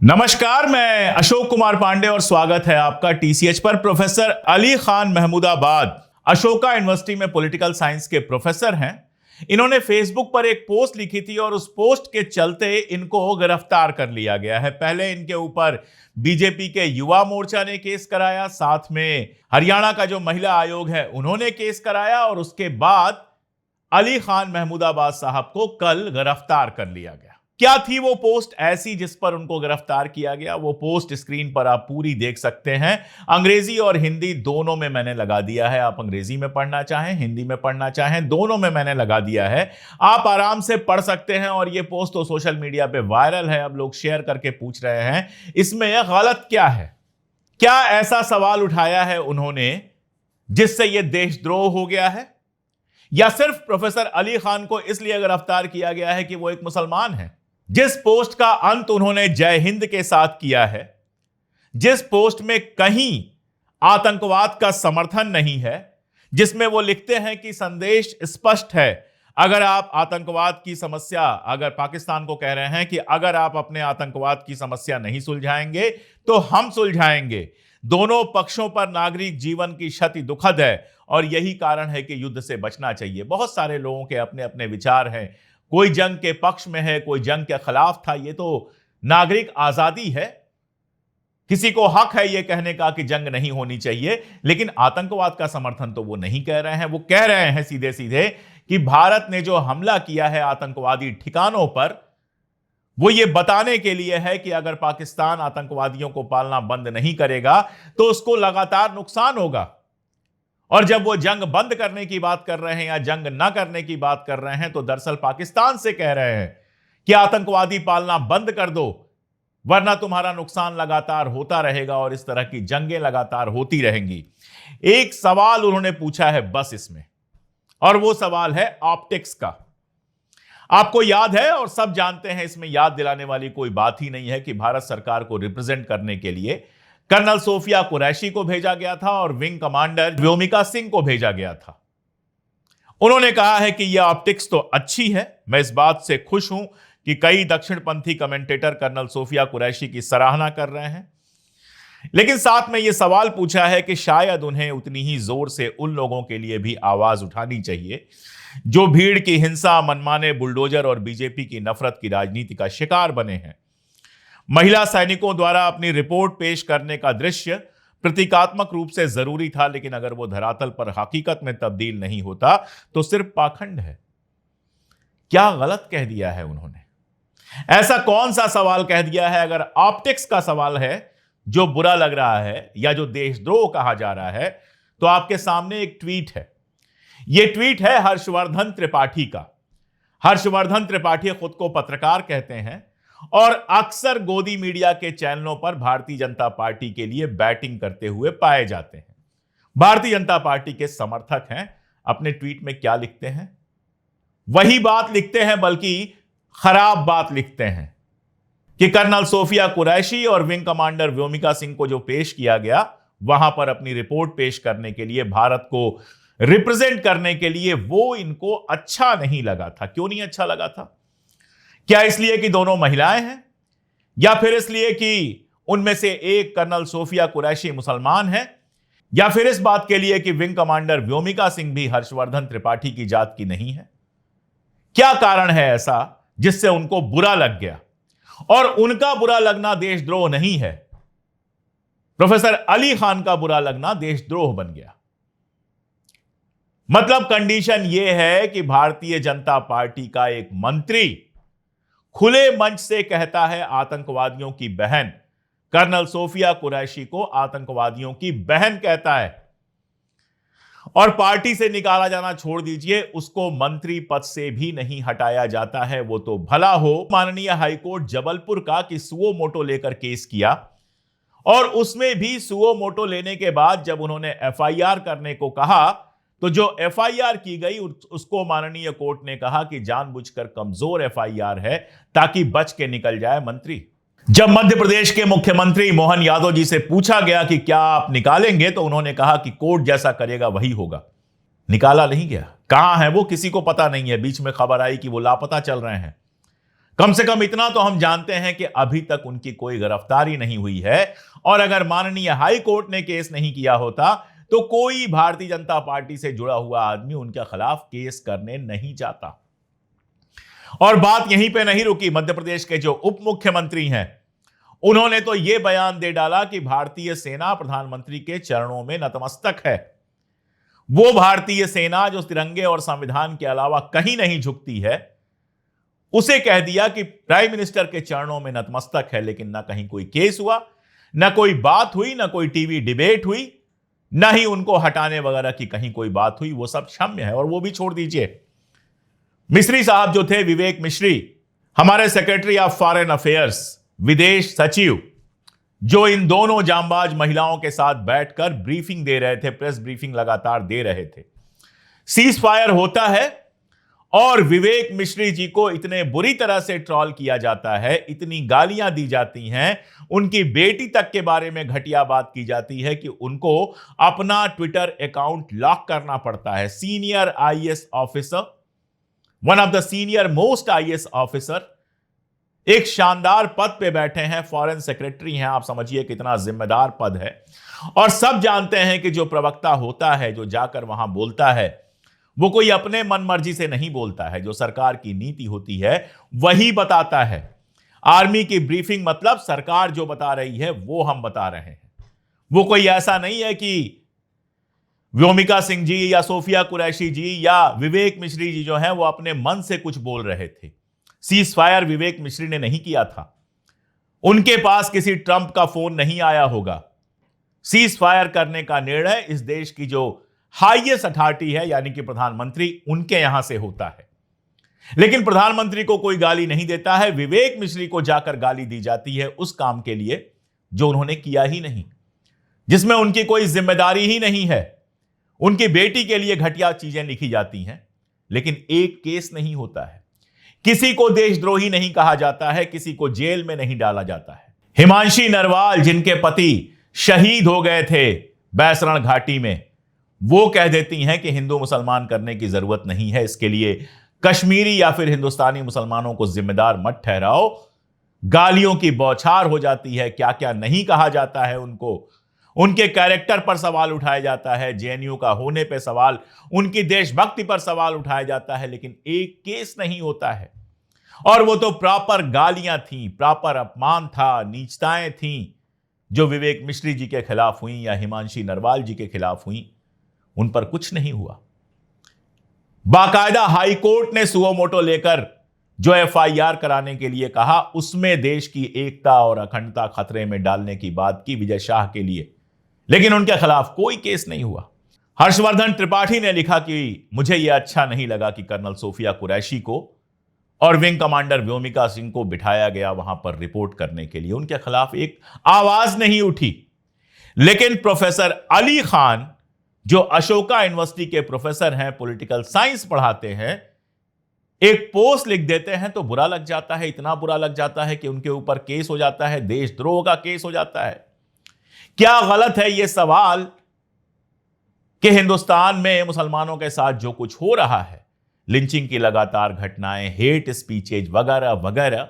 नमस्कार, मैं अशोक कुमार पांडे और स्वागत है आपका टीसीएच पर। प्रोफेसर अली खान महमूदाबाद अशोका यूनिवर्सिटी में पॉलिटिकल साइंस के प्रोफेसर हैं। इन्होंने फेसबुक पर एक पोस्ट लिखी थी और उस पोस्ट के चलते इनको गिरफ्तार कर लिया गया है। पहले इनके ऊपर बीजेपी के युवा मोर्चा ने केस कराया, साथ में हरियाणा का जो महिला आयोग है उन्होंने केस कराया और उसके बाद अली खान महमूदाबाद साहब को कल गिरफ्तार कर लिया गया। क्या थी वो पोस्ट ऐसी जिस पर उनको गिरफ्तार किया गया? वो पोस्ट स्क्रीन पर आप पूरी देख सकते हैं। अंग्रेजी और हिंदी दोनों में मैंने लगा दिया है। आप अंग्रेजी में पढ़ना चाहें, हिंदी में पढ़ना चाहें, दोनों में मैंने लगा दिया है। आप आराम से पढ़ सकते हैं। और ये पोस्ट तो सोशल मीडिया पे वायरल है। अब लोग शेयर करके पूछ रहे हैं इसमें गलत क्या है? क्या ऐसा सवाल उठाया है उन्होंने जिससे यह देशद्रोह हो गया है? या सिर्फ प्रोफेसर अली खान को इसलिए गिरफ्तार किया गया है कि वो एक मुसलमान है? जिस पोस्ट का अंत उन्होंने जय हिंद के साथ किया है, जिस पोस्ट में कहीं आतंकवाद का समर्थन नहीं है, जिसमें वो लिखते हैं कि संदेश स्पष्ट है, अगर आप आतंकवाद की समस्या, अगर पाकिस्तान को कह रहे हैं कि अगर आप अपने आतंकवाद की समस्या नहीं सुलझाएंगे तो हम सुलझाएंगे। दोनों पक्षों पर नागरिक जीवन की क्षति दुखद है और यही कारण है कि युद्ध से बचना चाहिए। बहुत सारे लोगों के अपने अपने विचार हैं। कोई जंग के पक्ष में है, कोई जंग के खिलाफ था। ये तो नागरिक आजादी है। किसी को हक है यह कहने का कि जंग नहीं होनी चाहिए, लेकिन आतंकवाद का समर्थन तो वो नहीं कह रहे हैं। वो कह रहे हैं सीधे सीधे कि भारत ने जो हमला किया है आतंकवादी ठिकानों पर, वो ये बताने के लिए है कि अगर पाकिस्तान आतंकवादियों को पालना बंद नहीं करेगा तो उसको लगातार नुकसान होगा। और जब वो जंग बंद करने की बात कर रहे हैं या जंग ना करने की बात कर रहे हैं तो दरअसल पाकिस्तान से कह रहे हैं कि आतंकवादी पालना बंद कर दो, वरना तुम्हारा नुकसान लगातार होता रहेगा और इस तरह की जंगें लगातार होती रहेंगी। एक सवाल उन्होंने पूछा है बस इसमें, और वो सवाल है ऑप्टिक्स का। आपको याद है और सब जानते हैं, इसमें याद दिलाने वाली कोई बात ही नहीं है कि भारत सरकार को रिप्रेजेंट करने के लिए कर्नल सोफिया कुरैशी को भेजा गया था और विंग कमांडर व्योमिका सिंह को भेजा गया था। उन्होंने कहा है कि यह ऑप्टिक्स तो अच्छी है। मैं इस बात से खुश हूं कि कई दक्षिणपंथी कमेंटेटर कर्नल सोफिया कुरैशी की सराहना कर रहे हैं, लेकिन साथ में यह सवाल पूछा है कि शायद उन्हें उतनी ही जोर से उन लोगों के लिए भी आवाज उठानी चाहिए जो भीड़ की हिंसा, मनमाने बुलडोजर और बीजेपी की नफरत की राजनीति का शिकार बने हैं। महिला सैनिकों द्वारा अपनी रिपोर्ट पेश करने का दृश्य प्रतीकात्मक रूप से जरूरी था, लेकिन अगर वो धरातल पर हकीकत में तब्दील नहीं होता तो सिर्फ पाखंड है। क्या गलत कह दिया है उन्होंने? ऐसा कौन सा सवाल कह दिया है? अगर ऑप्टिक्स का सवाल है जो बुरा लग रहा है या जो देशद्रोह कहा जा रहा है, तो आपके सामने एक ट्वीट है। यह ट्वीट है हर्षवर्धन त्रिपाठी का। हर्षवर्धन त्रिपाठी खुद को पत्रकार कहते हैं और अक्सर गोदी मीडिया के चैनलों पर भारतीय जनता पार्टी के लिए बैटिंग करते हुए पाए जाते हैं। भारतीय जनता पार्टी के समर्थक हैं। अपने ट्वीट में क्या लिखते हैं? वही बात लिखते हैं, बल्कि खराब बात लिखते हैं कि कर्नल सोफिया कुरैशी और विंग कमांडर व्योमिका सिंह को जो पेश किया गया, वहां पर अपनी रिपोर्ट पेश करने के लिए, भारत को रिप्रेजेंट करने के लिए, वो इनको अच्छा नहीं लगा था। क्यों नहीं अच्छा लगा था? क्या इसलिए कि दोनों महिलाएं हैं, या फिर इसलिए कि उनमें से एक कर्नल सोफिया कुरैशी मुसलमान है, या फिर इस बात के लिए कि विंग कमांडर व्योमिका सिंह भी हर्षवर्धन त्रिपाठी की जात की नहीं है? क्या कारण है ऐसा जिससे उनको बुरा लग गया? और उनका बुरा लगना देशद्रोह नहीं है, प्रोफेसर अली खान का बुरा लगना देशद्रोह बन गया। मतलब कंडीशन यह है कि भारतीय जनता पार्टी का एक मंत्री खुले मंच से कहता है आतंकवादियों की बहन, कर्नल सोफिया कुरैशी को आतंकवादियों की बहन कहता है, और पार्टी से निकाला जाना छोड़ दीजिए, उसको मंत्री पद से भी नहीं हटाया जाता है। वो तो भला हो माननीय हाईकोर्ट जबलपुर का कि सुओ मोटो लेकर केस किया, और उसमें भी सुओ मोटो लेने के बाद जब उन्होंने एफआईआर करने को कहा तो जो एफआईआर की गई उसको माननीय कोर्ट ने कहा कि जानबूझकर कमजोर एफआईआर है ताकि बच के निकल जाए मंत्री। जब मध्य प्रदेश के मुख्यमंत्री मोहन यादव जी से पूछा गया कि क्या आप निकालेंगे, तो उन्होंने कहा कि कोर्ट जैसा करेगा वही होगा। निकाला नहीं गया। कहां है वो किसी को पता नहीं है। बीच में खबर आई कि वो लापता चल रहे हैं। कम से कम इतना तो हम जानते हैं कि अभी तक उनकी कोई गिरफ्तारी नहीं हुई है, और अगर माननीय हाई कोर्ट ने केस नहीं किया होता तो कोई भारतीय जनता पार्टी से जुड़ा हुआ आदमी उनके खिलाफ केस करने नहीं जाता। और बात यहीं पे नहीं रुकी। मध्य प्रदेश के जो उप मुख्यमंत्री हैं, उन्होंने तो यह बयान दे डाला कि भारतीय सेना प्रधानमंत्री के चरणों में नतमस्तक है। वो भारतीय सेना जो तिरंगे और संविधान के अलावा कहीं नहीं झुकती है, उसे कह दिया कि प्राइम मिनिस्टर के चरणों में नतमस्तक है। लेकिन ना कहीं कोई केस हुआ, ना कोई बात हुई, ना कोई टीवी डिबेट हुई, ना ही उनको हटाने वगैरह की कहीं कोई बात हुई। वो सब क्षम्य है। और वो भी छोड़ दीजिए, मिश्री साहब जो थे, विवेक मिश्री, हमारे सेक्रेटरी ऑफ फॉरेन अफेयर्स, विदेश सचिव, जो इन दोनों जांबाज महिलाओं के साथ बैठकर ब्रीफिंग दे रहे थे, प्रेस ब्रीफिंग लगातार दे रहे थे। सीज फायर होता है और विवेक मिश्री जी को इतने बुरी तरह से ट्रोल किया जाता है, इतनी गालियां दी जाती हैं, उनकी बेटी तक के बारे में घटिया बात की जाती है कि उनको अपना ट्विटर अकाउंट लॉक करना पड़ता है। Senior IAS officer, one of the senior most IAS officer, एक शानदार पद पे बैठे हैं, फॉरेन सेक्रेटरी हैं। आप समझिए कितना जिम्मेदार पद है। और सब जानते हैं कि जो प्रवक्ता होता है, जो जाकर वहां बोलता है, वो कोई अपने मन मर्जी से नहीं बोलता है। जो सरकार की नीति होती है वही बताता है। आर्मी की ब्रीफिंग मतलब सरकार जो बता रही है वो हम बता रहे हैं। वो कोई ऐसा नहीं है कि व्योमिका सिंह जी या सोफिया कुरैशी जी या विवेक मिश्री जी जो हैं वो अपने मन से कुछ बोल रहे थे। सीज फायर विवेक मिश्री ने नहीं किया था। उनके पास किसी ट्रंप का फोन नहीं आया होगा। सीज फायर करने का निर्णय इस देश की जो हाईएस्ट अथॉरिटी है, यानी कि प्रधानमंत्री, उनके यहां से होता है। लेकिन प्रधानमंत्री को कोई गाली नहीं देता है। विवेक मिश्री को जाकर गाली दी जाती है उस काम के लिए जो उन्होंने किया ही नहीं, जिसमें उनकी कोई जिम्मेदारी ही नहीं है। उनकी बेटी के लिए घटिया चीजें लिखी जाती हैं, लेकिन एक केस नहीं होता है। किसी को देशद्रोही नहीं कहा जाता है, किसी को जेल में नहीं डाला जाता है। हिमांशी नरवाल, जिनके पति शहीद हो गए थे बैसरण घाटी में, वो कह देती हैं कि हिंदू मुसलमान करने की जरूरत नहीं है, इसके लिए कश्मीरी या फिर हिंदुस्तानी मुसलमानों को जिम्मेदार मत ठहराओ। गालियों की बौछार हो जाती है, क्या क्या नहीं कहा जाता है उनको, उनके कैरेक्टर पर सवाल उठाया जाता है, जेएनयू का होने पे सवाल, उनकी देशभक्ति पर सवाल उठाया जाता है, लेकिन एक केस नहीं होता है। और वो तो प्रॉपर गालियां थीं, प्रॉपर अपमान था, नीचताएं थीं जो विवेक मिश्री जी के खिलाफ हुई या हिमांशी नरवाल जी के खिलाफ हुई, उन पर कुछ नहीं हुआ। बाकायदा हाई कोर्ट ने सुओ मोटो लेकर जो एफआईआर कराने के लिए कहा, उसमें देश की एकता और अखंडता खतरे में डालने की बात की विजय शाह के लिए, लेकिन उनके खिलाफ कोई केस नहीं हुआ। हर्षवर्धन त्रिपाठी ने लिखा कि मुझे यह अच्छा नहीं लगा कि कर्नल सोफिया कुरैशी को और विंग कमांडर व्योमिका सिंह को बिठाया गया वहां पर रिपोर्ट करने के लिए, उनके खिलाफ एक आवाज नहीं उठी। लेकिन प्रोफेसर अली खान, जो अशोका यूनिवर्सिटी के प्रोफेसर हैं, पॉलिटिकल साइंस पढ़ाते हैं, एक पोस्ट लिख देते हैं तो बुरा लग जाता है। इतना बुरा लग जाता है कि उनके ऊपर केस हो जाता है, देशद्रोह का केस हो जाता है। क्या गलत है यह सवाल कि हिंदुस्तान में मुसलमानों के साथ जो कुछ हो रहा है, लिंचिंग की लगातार घटनाएं, हेट स्पीचेज वगैरह वगैरह,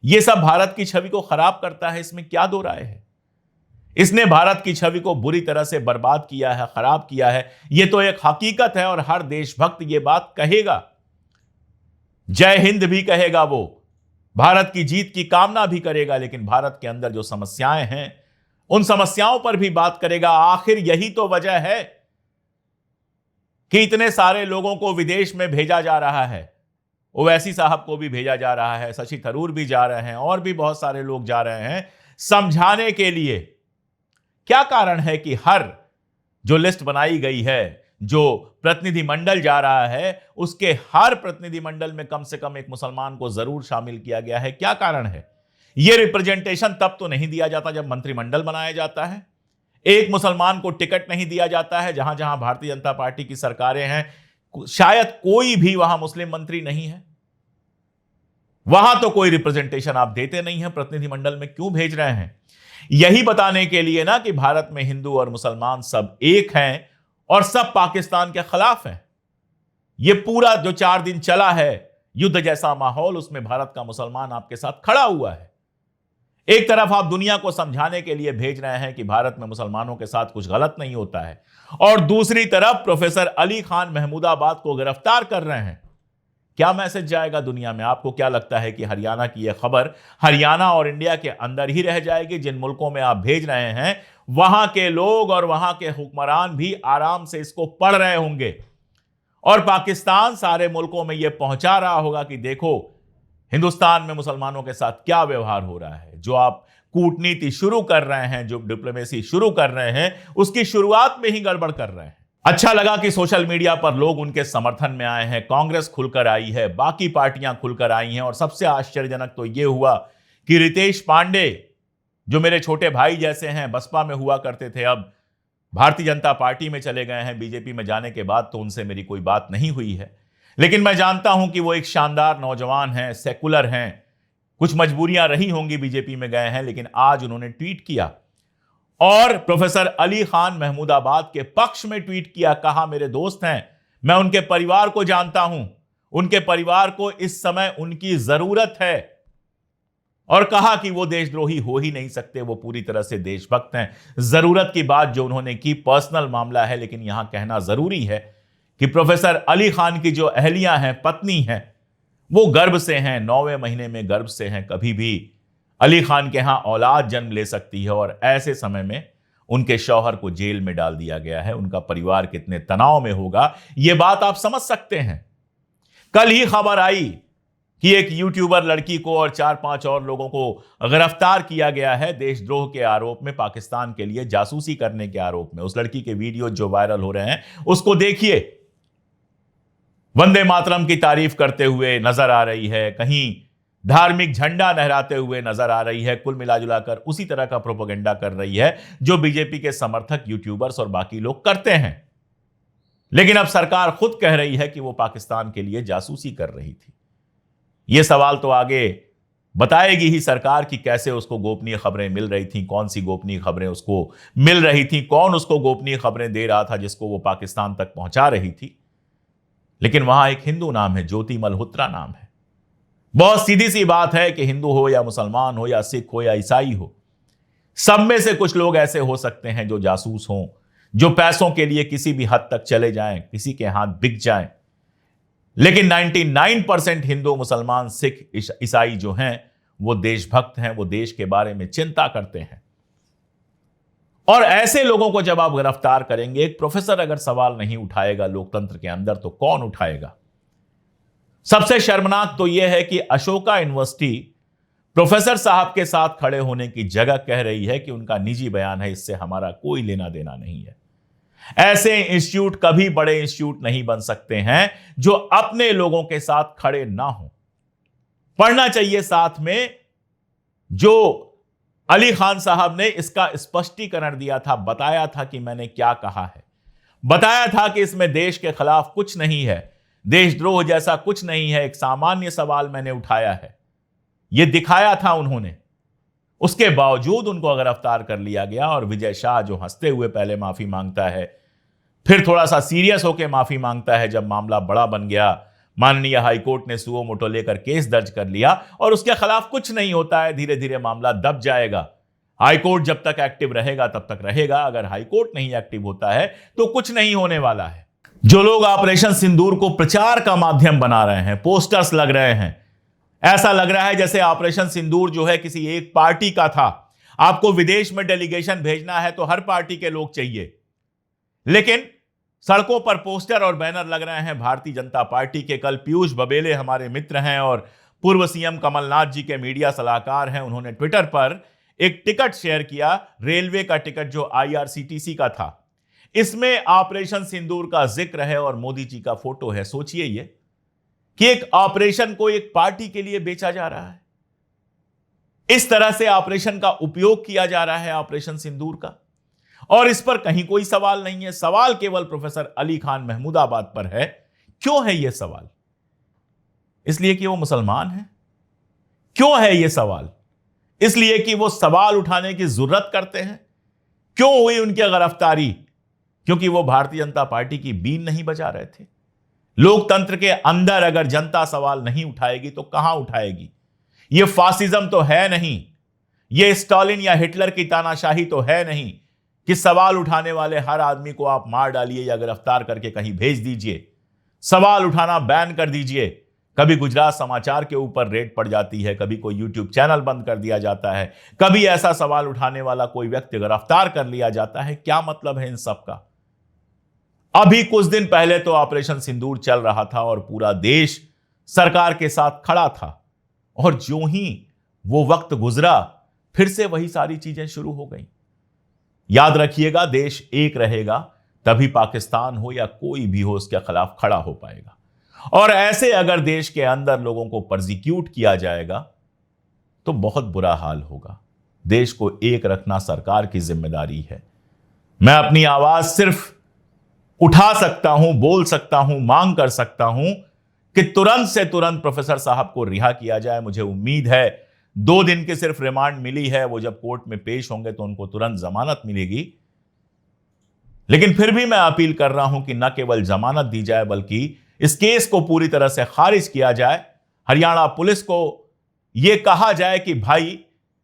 यह सब भारत की छवि को खराब करता है। इसमें क्या दो राय है? इसने भारत की छवि को बुरी तरह से बर्बाद किया है, खराब किया है। यह तो एक हकीकत है और हर देशभक्त यह बात कहेगा, जय हिंद भी कहेगा, वो भारत की जीत की कामना भी करेगा, लेकिन भारत के अंदर जो समस्याएं हैं उन समस्याओं पर भी बात करेगा। आखिर यही तो वजह है कि इतने सारे लोगों को विदेश में भेजा जा रहा है। ओवैसी साहब को भी भेजा जा रहा है, शशि थरूर भी जा रहे हैं, और भी बहुत सारे लोग जा रहे हैं समझाने के लिए। क्या कारण है कि हर जो लिस्ट बनाई गई है, जो प्रतिनिधिमंडल जा रहा है, उसके हर प्रतिनिधिमंडल में कम से कम एक मुसलमान को जरूर शामिल किया गया है? क्या कारण है? यह रिप्रेजेंटेशन तब तो नहीं दिया जाता जब मंत्रिमंडल बनाया जाता है। एक मुसलमान को टिकट नहीं दिया जाता है। जहां जहां भारतीय जनता पार्टी की सरकारें हैं, शायद कोई भी वहां मुस्लिम मंत्री नहीं है, वहां तो कोई रिप्रेजेंटेशन आप देते नहीं है। प्रतिनिधिमंडल में क्यों भेज रहे हैं? यही बताने के लिए ना कि भारत में हिंदू और मुसलमान सब एक हैं और सब पाकिस्तान के खिलाफ हैं। यह पूरा जो 4 दिन चला है, युद्ध जैसा माहौल, उसमें भारत का मुसलमान आपके साथ खड़ा हुआ है। एक तरफ आप दुनिया को समझाने के लिए भेज रहे हैं कि भारत में मुसलमानों के साथ कुछ गलत नहीं होता है, और दूसरी तरफ प्रोफेसर अली खान महमूदाबाद को गिरफ्तार कर रहे हैं। क्या मैसेज जाएगा दुनिया में? आपको क्या लगता है कि हरियाणा की यह खबर हरियाणा और इंडिया के अंदर ही रह जाएगी? जिन मुल्कों में आप भेज रहे हैं वहां के लोग और वहां के हुक्मरान भी आराम से इसको पढ़ रहे होंगे, और पाकिस्तान सारे मुल्कों में यह पहुंचा रहा होगा कि देखो हिंदुस्तान में मुसलमानों के साथ क्या व्यवहार हो रहा है। जो आप कूटनीति शुरू कर रहे हैं, जो डिप्लोमेसी शुरू कर रहे हैं, उसकी शुरुआत में ही गड़बड़ कर रहे हैं। अच्छा लगा कि सोशल मीडिया पर लोग उनके समर्थन में आए हैं, कांग्रेस खुलकर आई है, बाकी पार्टियां खुलकर आई हैं, और सबसे आश्चर्यजनक तो यह हुआ कि रितेश पांडे, जो मेरे छोटे भाई जैसे हैं, बसपा में हुआ करते थे, अब भारतीय जनता पार्टी में चले गए हैं। बीजेपी में जाने के बाद तो उनसे मेरी कोई बात नहीं हुई है, लेकिन मैं जानता हूं कि वो एक शानदार नौजवान हैं, सेकुलर हैं। कुछ मजबूरियां रही होंगी, बीजेपी में गए हैं, लेकिन आज उन्होंने ट्वीट किया और प्रोफेसर अली खान महमूदाबाद के पक्ष में ट्वीट किया। कहा, मेरे दोस्त हैं, मैं उनके परिवार को जानता हूं, उनके परिवार को इस समय उनकी जरूरत है, और कहा कि वो देशद्रोही हो ही नहीं सकते, वो पूरी तरह से देशभक्त हैं। जरूरत की बात जो उन्होंने की पर्सनल मामला है, लेकिन यहां कहना जरूरी है कि प्रोफेसर अली खान की जो अहलिया हैं, पत्नी हैं, वो गर्भ से हैं, 9वें महीने में गर्भ से हैं। कभी भी अली खान के यहां औलाद जन्म ले सकती है, और ऐसे समय में उनके शौहर को जेल में डाल दिया गया है। उनका परिवार कितने तनाव में होगा, यह बात आप समझ सकते हैं। कल ही खबर आई कि एक यूट्यूबर लड़की को और 4-5 और लोगों को गिरफ्तार किया गया है देशद्रोह के आरोप में, पाकिस्तान के लिए जासूसी करने के आरोप में। उस लड़की के वीडियो जो वायरल हो रहे हैं उसको देखिए, वंदे मातरम की तारीफ करते हुए नजर आ रही है, कहीं धार्मिक झंडा लहराते हुए नजर आ रही है। कुल मिलाजुलाकर उसी तरह का प्रोपेगेंडा कर रही है जो बीजेपी के समर्थक यूट्यूबर्स और बाकी लोग करते हैं। लेकिन अब सरकार खुद कह रही है कि वो पाकिस्तान के लिए जासूसी कर रही थी। यह सवाल तो आगे बताएगी ही सरकार कि कैसे उसको गोपनीय खबरें मिल रही थी, कौन सी गोपनीय खबरें उसको मिल रही थी, कौन उसको गोपनीय खबरें दे रहा था जिसको वो पाकिस्तान तक पहुंचा रही थी। लेकिन वहां एक हिंदू नाम है, ज्योति मल्होत्रा नाम है। बहुत सीधी सी बात है कि हिंदू हो या मुसलमान हो या सिख हो या ईसाई हो, सब में से कुछ लोग ऐसे हो सकते हैं जो जासूस हों, जो पैसों के लिए किसी भी हद तक चले जाएं, किसी के हाथ बिक जाएं। लेकिन 99% हिंदू, मुसलमान, सिख, ईसाई जो हैं वो देशभक्त हैं, वो देश के बारे में चिंता करते हैं। और ऐसे लोगों को जब आप गिरफ्तार करेंगे, एक प्रोफेसर अगर सवाल नहीं उठाएगा लोकतंत्र के अंदर, तो कौन उठाएगा? सबसे शर्मनाक तो यह है कि अशोका यूनिवर्सिटी प्रोफेसर साहब के साथ खड़े होने की जगह कह रही है कि उनका निजी बयान है, इससे हमारा कोई लेना देना नहीं है। ऐसे इंस्टीट्यूट कभी बड़े इंस्टीट्यूट नहीं बन सकते हैं जो अपने लोगों के साथ खड़े ना हो। पढ़ना चाहिए साथ में। जो अली खान साहब ने इसका स्पष्टीकरण दिया था, बताया था कि मैंने क्या कहा है, बताया था कि इसमें देश के खिलाफ कुछ नहीं है, देशद्रोह जैसा कुछ नहीं है, एक सामान्य सवाल मैंने उठाया है, यह दिखाया था उन्होंने। उसके बावजूद उनको गिरफ्तार कर लिया गया। और विजय शाह जो हंसते हुए पहले माफी मांगता है, फिर थोड़ा सा सीरियस होकर माफी मांगता है जब मामला बड़ा बन गया, माननीय हाईकोर्ट ने सुओ मोटो लेकर केस दर्ज कर लिया और उसके खिलाफ कुछ नहीं होता है, धीरे धीरे मामला दब जाएगा। हाईकोर्ट जब तक एक्टिव रहेगा तब तक रहेगा, अगर हाईकोर्ट नहीं एक्टिव होता है तो कुछ नहीं होने वाला है। जो लोग ऑपरेशन सिंदूर को प्रचार का माध्यम बना रहे हैं, पोस्टर्स लग रहे हैं, ऐसा लग रहा है जैसे ऑपरेशन सिंदूर जो है किसी एक पार्टी का था। आपको विदेश में डेलीगेशन भेजना है तो हर पार्टी के लोग चाहिए, लेकिन सड़कों पर पोस्टर और बैनर लग रहे हैं भारतीय जनता पार्टी के। कल पीयूष बबेले हमारे मित्र हैं और पूर्व सीएम कमलनाथ जी के मीडिया सलाहकार हैं, उन्होंने ट्विटर पर एक टिकट शेयर किया, रेलवे का टिकट जो IRCTC का था। इसमें ऑपरेशन सिंदूर का जिक्र है और मोदी जी का फोटो है। सोचिए ये कि एक ऑपरेशन को एक पार्टी के लिए बेचा जा रहा है, इस तरह से ऑपरेशन का उपयोग किया जा रहा है, ऑपरेशन सिंदूर का, और इस पर कहीं कोई सवाल नहीं है। सवाल केवल प्रोफेसर अली खान महमूदाबाद पर है। क्यों है यह सवाल? इसलिए कि वो मुसलमान हैं। क्यों है यह सवाल? इसलिए कि वो सवाल उठाने की जरूरत करते हैं। क्यों हुई उनकी गिरफ्तारी? क्योंकि वो भारतीय जनता पार्टी की बीन नहीं बजा रहे थे। लोकतंत्र के अंदर अगर जनता सवाल नहीं उठाएगी तो कहां उठाएगी? यह फासिज्म तो है नहीं, यह स्टालिन या हिटलर की तानाशाही तो है नहीं कि सवाल उठाने वाले हर आदमी को आप मार डालिए या गिरफ्तार करके कहीं भेज दीजिए। सवाल उठाना बैन कर दीजिए। कभी गुजरात समाचार के ऊपर रेड पड़ जाती है, कभी कोई यूट्यूब चैनल बंद कर दिया जाता है, कभी ऐसा सवाल उठाने वाला कोई व्यक्ति गिरफ्तार कर लिया जाता है। क्या मतलब है इन सब का? अभी कुछ दिन पहले तो ऑपरेशन सिंदूर चल रहा था और पूरा देश सरकार के साथ खड़ा था, और ज्यों ही वो वक्त गुजरा फिर से वही सारी चीजें शुरू हो गई। याद रखिएगा, देश एक रहेगा तभी पाकिस्तान हो या कोई भी हो उसके खिलाफ खड़ा हो पाएगा। और ऐसे अगर देश के अंदर लोगों को परसिक्यूट किया जाएगा तो बहुत बुरा हाल होगा। देश को एक रखना सरकार की जिम्मेदारी है। मैं अपनी आवाज सिर्फ उठा सकता हूं, बोल सकता हूं, मांग कर सकता हूं कि तुरंत से तुरंत प्रोफेसर साहब को रिहा किया जाए। मुझे उम्मीद है 2 दिन की सिर्फ रिमांड मिली है, वो जब कोर्ट में पेश होंगे तो उनको तुरंत जमानत मिलेगी। लेकिन फिर भी मैं अपील कर रहा हूं कि न केवल जमानत दी जाए बल्कि इस केस को पूरी तरह से खारिज किया जाए। हरियाणा पुलिस को यह कहा जाए कि भाई,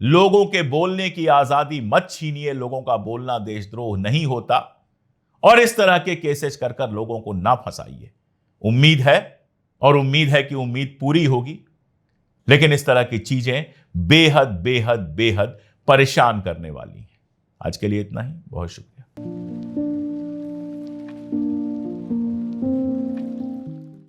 लोगों के बोलने की आजादी मत छीनिए, लोगों का बोलना देशद्रोह नहीं होता, और इस तरह के केसेस कर कर लोगों को ना फंसाइए। उम्मीद है, और उम्मीद है कि उम्मीद पूरी होगी, लेकिन इस तरह की चीजें बेहद बेहद बेहद परेशान करने वाली हैं। आज के लिए इतना ही। बहुत शुक्रिया।